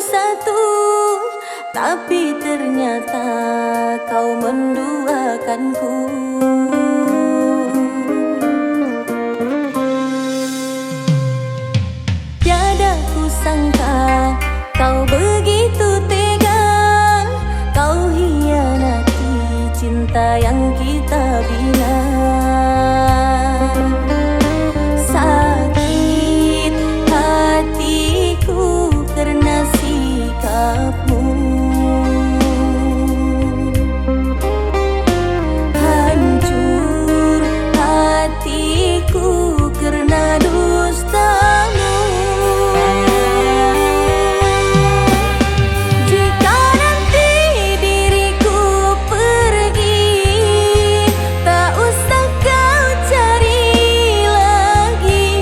satu, tapi ternyata kau menduakanku. Tiada kusangka kau begitu tega, kau hianati cinta yang kita bina. Sakit hatiku karena sikapmu, hancur hatiku karena dustamu. Jika nanti diriku pergi, tak usah kau cari lagi.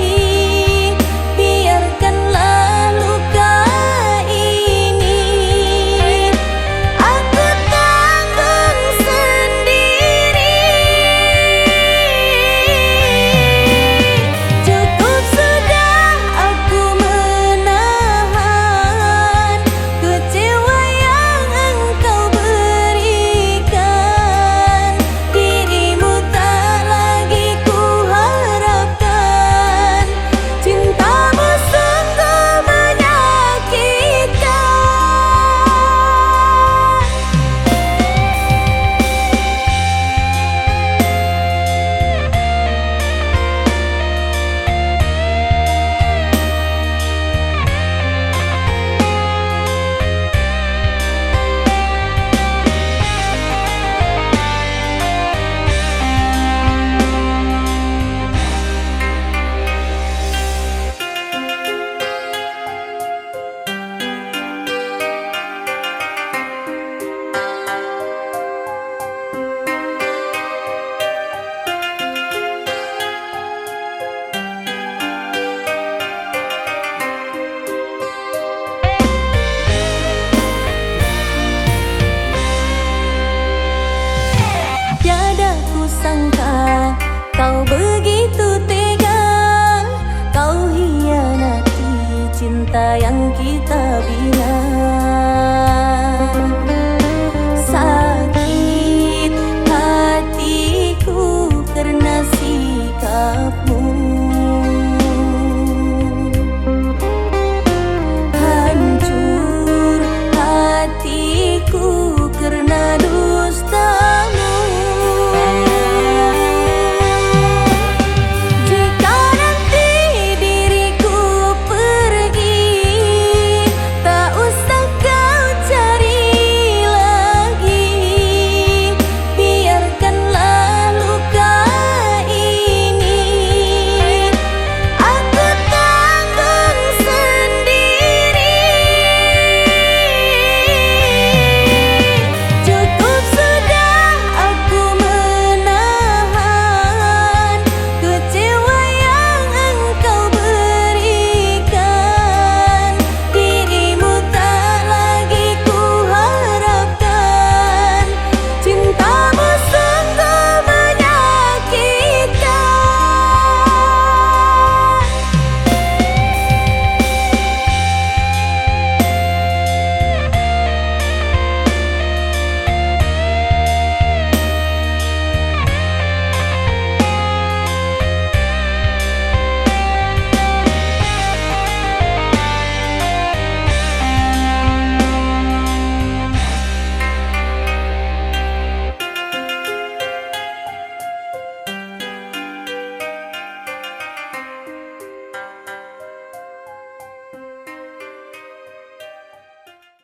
Biarkanlah luka ini aku tanggung sendiri. Cukup sudah aku menahan kecewa yang engkau berikan. Dirimu tak lagi kuharapkan, cintamu sungguh menyakitkan. Tiada kusangka kau begitu tega, kau hianati cinta yang kita